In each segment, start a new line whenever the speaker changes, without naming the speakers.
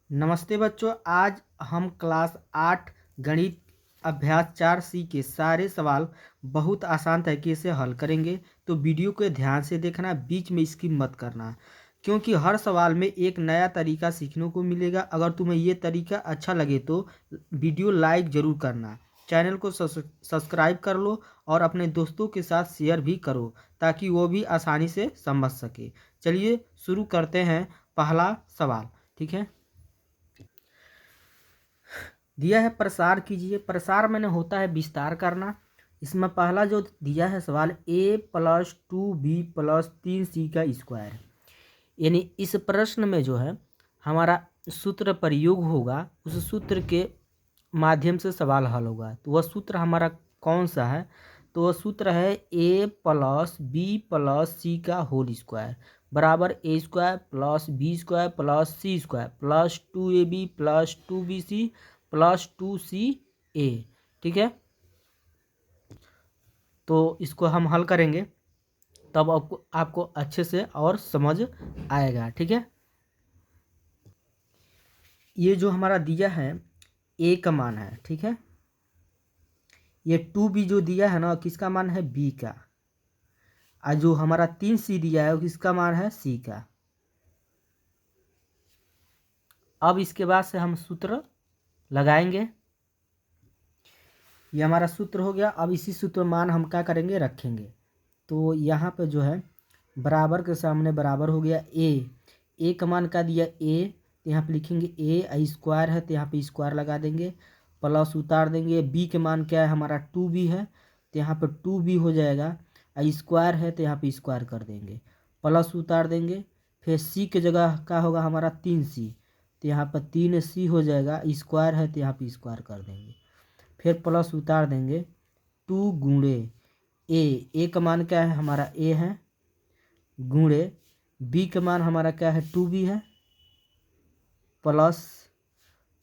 नमस्ते बच्चों। आज हम क्लास 8 गणित अभ्यास 4C के सारे सवाल बहुत आसान तरीके से हल करेंगे। तो वीडियो को ध्यान से देखना, बीच में स्किप मत करना, क्योंकि हर सवाल में एक नया तरीका सीखने को मिलेगा। अगर तुम्हें ये तरीका अच्छा लगे तो वीडियो लाइक ज़रूर करना, चैनल को सब्सक्राइब कर लो और अपने दोस्तों के साथ शेयर भी करो ताकि वो भी आसानी से समझ सके। चलिए शुरू करते हैं। पहला सवाल, ठीक है। दिया है प्रसार कीजिए। प्रसार मैंने होता है विस्तार करना। इसमें पहला जो दिया है सवाल a+2b+3c का स्क्वायर, यानी इस प्रश्न में जो है हमारा सूत्र प्रयोग होगा, उस सूत्र के माध्यम से सवाल हल होगा। तो वह सूत्र हमारा कौन सा है? तो वह सूत्र है a+b+c का होल स्क्वायर बराबर a²+b²+c²+2ab+2bc+2ca। ठीक है, तो इसको हम हल करेंगे तब आपको अच्छे से और समझ आएगा। ठीक है, ये जो हमारा दिया है a का मान है, ठीक है। ये 2b जो दिया है ना, किसका मान है? b का। और जो हमारा 3c दिया है वो किसका मान है? c का। अब इसके बाद से हम सूत्र लगाएंगे। ये हमारा सूत्र हो गया। अब इसी सूत्र मान हम क्या करेंगे? रखेंगे। तो यहाँ पे जो है बराबर के सामने बराबर हो गया a का मान क्या दिया? a, तो यहाँ पे लिखेंगे a स्क्वायर है तो यहाँ पे स्क्वायर लगा देंगे, प्लस उतार देंगे। b के मान क्या है? हमारा 2b है तो यहाँ पे 2b हो जाएगा, स्क्वायर है तो यहाँ पे स्क्वायर कर देंगे, प्लस उतार देंगे। फिर c के जगह क्या होगा? हमारा 3c, तो यहाँ पर 3c हो जाएगा, स्क्वायर है तो यहाँ पे स्क्वायर कर देंगे, फिर प्लस उतार देंगे। 2 गुणे ए का मान क्या है? हमारा a है, गुणे b का मान हमारा क्या है? 2b है, प्लस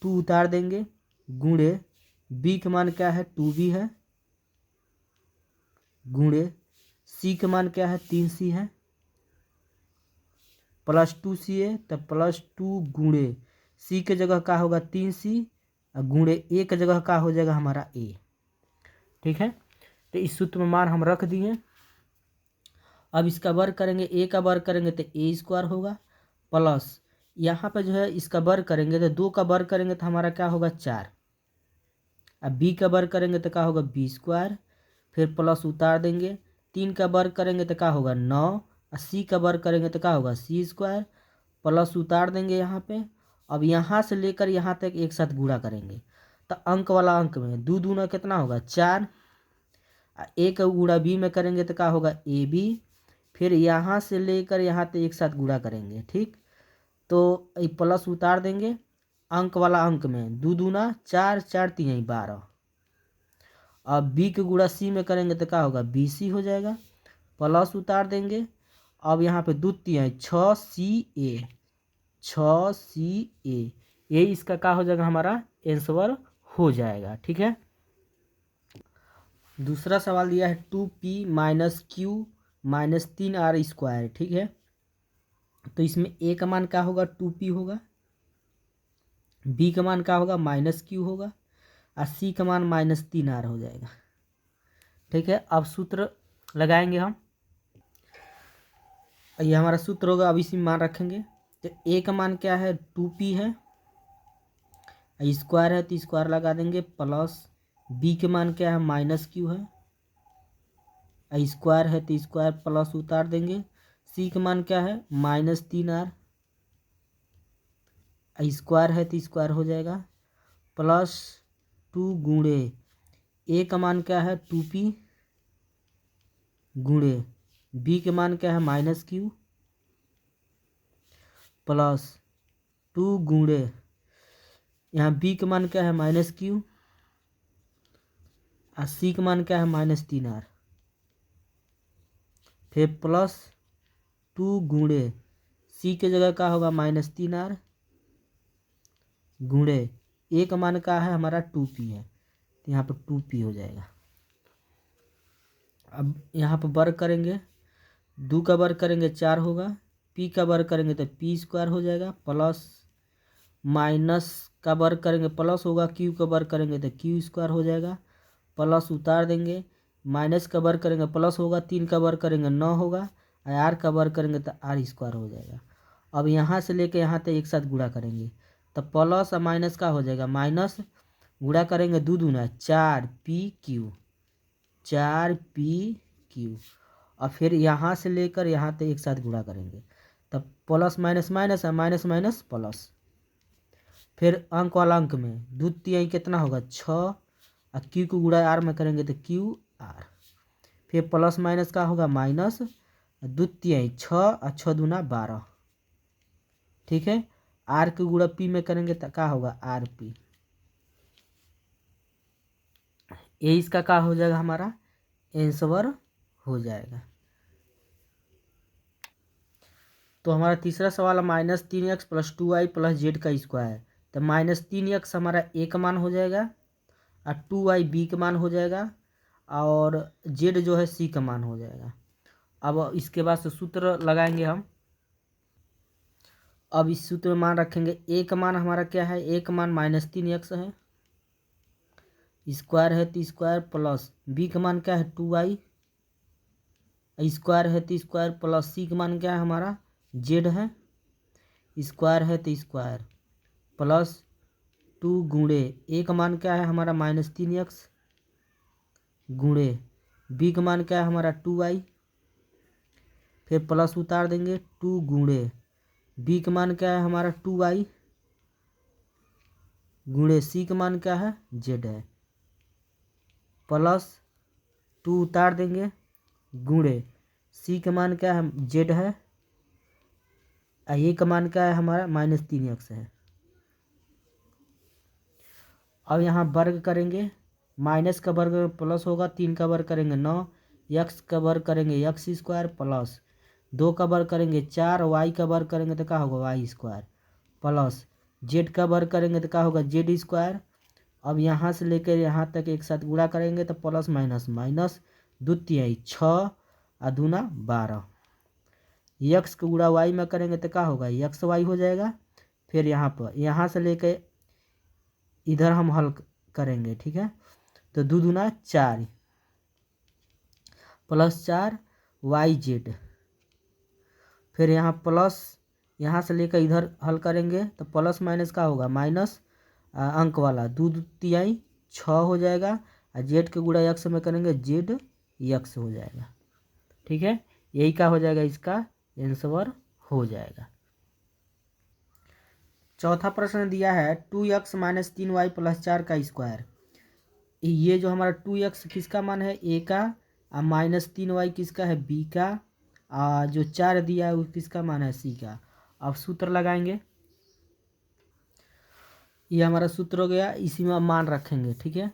2 उतार देंगे, गुणे b का मान क्या है? 2b है, गुणे c का मान क्या है? 3c है, प्लस 2c है, तो प्लस 2 गुणे c के जगह क्या होगा? 3c, और गुणे a के जगह क्या हो जाएगा? हमारा a। ठीक है, तो इस सूत्र में मान हम रख दिए। अब इसका वर्ग करेंगे, a का वर्ग करेंगे तो a स्क्वायर होगा, प्लस यहाँ पे जो है इसका वर्ग करेंगे तो 2 का वर्ग करेंगे तो हमारा क्या होगा? 4। अब b का वर्ग करेंगे तो क्या होगा? b स्क्वायर, फिर प्लस उतार देंगे। 3 का वर्ग करेंगे तो क्या होगा? 9, और c का वर्ग करेंगे तो क्या होगा? c स्क्वायर, प्लस उतार देंगे यहाँ पे। अब यहाँ से लेकर यहाँ तक एक साथ गुणा करेंगे तो अंक वाला अंक में 2 दूना कितना होगा? 4। a का गुणा b में करेंगे तो क्या होगा? ab, फिर यहाँ से लेकर यहाँ तक एक साथ गुणा करेंगे। ठीक, तो प्लस उतार देंगे अंक वाला अंक में, 2 दूना 4, 4 3 12। अब b के गुणा c में करेंगे तो क्या होगा? bc हो जाएगा, प्लस उतार देंगे। अब यहाँ पे 2 3 6ca, 6ca, ये इसका क्या हो जाएगा? हमारा आंसर हो जाएगा। ठीक है, दूसरा सवाल दिया है 2p-q-3r²। ठीक है, तो इसमें a का मान क्या होगा? 2p होगा, b का मान क्या होगा? -q होगा, और c का मान -3r हो जाएगा। ठीक है, अब सूत्र लगाएंगे हम। ये हमारा सूत्र होगा, अब इसी में मान रखेंगे। तो a का मान क्या है? 2p है, स्क्वायर है तो स्क्वायर लगा देंगे, प्लस b के मान क्या है? -q है, स्क्वायर है तो स्क्वायर प्लस उतार देंगे। c का मान क्या है? -3r, स्क्वायर है तो स्क्वायर हो जाएगा, प्लस 2 गुणे a का मान क्या है? 2p, गुणे b के मान क्या है? -q, प्लस 2 गुणे यहाँ b का मान क्या है? -q, और c का मान क्या है? -3r, फिर प्लस 2 गुणे c के जगह क्या होगा? -3r, गुणे a का मान क्या है? हमारा 2p है तो यहाँ पर 2p हो जाएगा। अब यहाँ पर वर्ग करेंगे, 2 का वर्ग करेंगे 4 होगा, p का वर्ग करेंगे तो p स्क्वायर हो जाएगा, प्लस माइनस का वर्ग करेंगे प्लस होगा, क्यू का वर्ग करेंगे तो क्यू स्क्वायर हो जाएगा, प्लस उतार देंगे, माइनस का वर्ग करेंगे प्लस होगा, 3 का वर्ग करेंगे 9 होगा, आर का वर्ग करेंगे तो आर स्क्वायर हो जाएगा। अब यहाँ से लेके यहाँ तक एक साथ गुणा करेंगे तो प्लस और माइनस का हो जाएगा, माइनस गुणा करेंगे 2 दूना 4 पी क्यू, और फिर यहाँ से लेकर यहाँ तक एक साथ गुणा करेंगे तब प्लस माइनस माइनस है, माइनस माइनस प्लस, फिर अंक वाला अंक में 2 तिहाई कितना होगा 6, और क्यू को गुणा आर में करेंगे तो क्यू आर, फिर प्लस माइनस का होगा माइनस, 2 तिहाई 6 और 6 दूना 12, ठीक है। आर के गुणा पी में करेंगे तो क्या होगा आर पी, ये इसका क्या हो जाएगा हमारा आंसर हो जाएगा। तो हमारा तीसरा सवाल है -3x + 2y + z का स्क्वायर, तो -3x हमारा ए का मान हो जाएगा और 2y बी का मान हो जाएगा और z जो है सी का मान हो जाएगा। अब इसके बाद से सूत्र लगाएंगे हम। अब इस सूत्र में मान रखेंगे, ए का मान हमारा क्या है, ए का मान -3x है, स्क्वायर है तो स्क्वायर, प्लस बी का मान क्या है 2y, स्क्वायर है तो स्क्वायर, प्लस सी का मान क्या है हमारा जेड है, स्क्वायर है तो स्क्वायर, प्लस 2 गुणे ए का मान क्या है हमारा -3x, गुणे बी का मान क्या है हमारा 2y, फिर प्लस उतार देंगे 2 गुणे बी का मान क्या है हमारा 2y, गुणे सी का मान क्या है जेड है, प्लस 2 उतार देंगे गुणे सी का मान क्या है जेड है, ए का मान क्या है हमारा -3x है। अब यहाँ वर्ग करेंगे, माइनस का वर्ग प्लस होगा, 3 का वर्ग करेंगे 9, एक्स का वर्ग करेंगे एक्स स्क्वायर, प्लस 2 का वर्ग करेंगे 4, वाई का वर्ग करेंगे तो क्या होगा वाई स्क्वायर, प्लस जेड का वर्ग करेंगे तो क्या होगा जेड स्क्वायर। अब यहाँ से लेकर यहाँ तक एक साथ गुणा करेंगे तो प्लस माइनस माइनस, 2 तिहाई 6 और दूना 12, यक्स को गुणा वाई में करेंगे तो क्या होगा यक्स वाई हो जाएगा। फिर यहाँ पर यहाँ से लेकर इधर हम हल करेंगे, ठीक है। तो 2 दूना 4 प्लस 4 वाई जेड, फिर यहाँ प्लस यहाँ से लेकर इधर हल करेंगे तो प्लस माइनस का होगा माइनस, अंक वाला 2 तिहाई 6 हो जाएगा, और जेड के गुणा यक्स में करेंगे जेड यक्स हो जाएगा, ठीक है। यही का हो जाएगा, इसका आंसर हो जाएगा। चौथा प्रश्न दिया है 2x - 3y + 4 का स्क्वायर, ये जो हमारा 2x किसका मान है ए का, और -3y किसका है बी का, जो 4 दिया है वो किसका मान है सी का। अब सूत्र लगाएंगे, ये हमारा सूत्र हो गया, इसी में मान रखेंगे, ठीक है।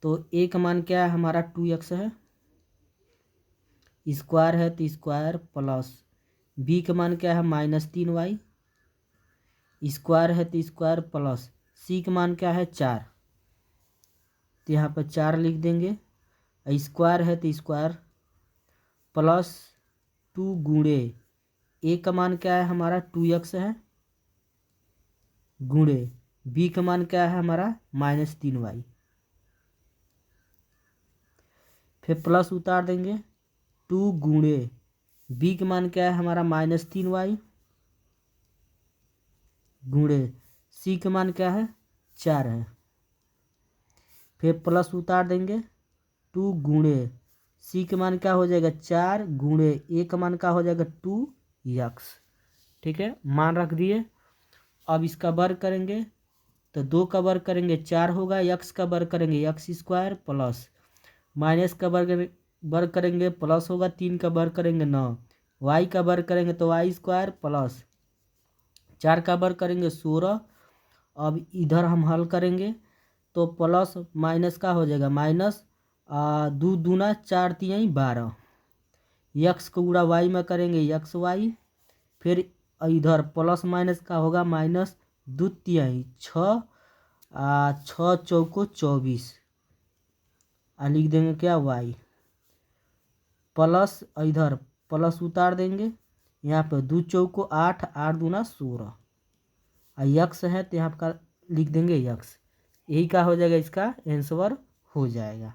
तो ए का मान क्या है हमारा 2x है, स्क्वायर है तो स्क्वायर, प्लस बी का मान क्या है -3y, स्क्वायर है तो स्क्वायर, प्लस सी का मान क्या है 4, तो यहाँ पर 4 लिख देंगे, स्क्वायर है तो स्क्वायर, प्लस 2 गुणे ए का मान क्या है हमारा 2x है, गुणे बी का मान क्या है हमारा -3y, फिर प्लस उतार देंगे 2 गुणे बी का मान क्या है हमारा -3y, गुणे सी का मान क्या है 4 है, फिर प्लस उतार देंगे 2 गुणे सी का मान क्या हो जाएगा 4, गुणे ए का मान क्या हो जाएगा 2x, ठीक है। मान रख दिए। अब इसका वर्ग करेंगे तो 2 का वर्ग करेंगे 4 होगा, x का वर्ग करेंगे एक्स स्क्वायर, प्लस माइनस का वर्ग करेंगे प्लस होगा, 3 का वर्ग करेंगे 9, y का वर्ग करेंगे तो वाई स्क्वायर, प्लस 4 का वर्ग करेंगे 16। अब इधर हम हल करेंगे तो प्लस माइनस का हो जाएगा माइनस, 2 दूना 4 तिहाई 12, यक्स को गुणा वाई में करेंगे यक्स वाई, फिर इधर प्लस माइनस का होगा माइनस, 2 तिहाई 6, 6 चौको 24, लिख देंगे क्या वाई, प्लस इधर प्लस उतार देंगे, यहाँ पे 2 चौको 8, 8 दूना 16, और यक्स है तो यहाँ का लिख देंगे यक्स। यही क्या हो जाएगा, इसका आंसर हो जाएगा।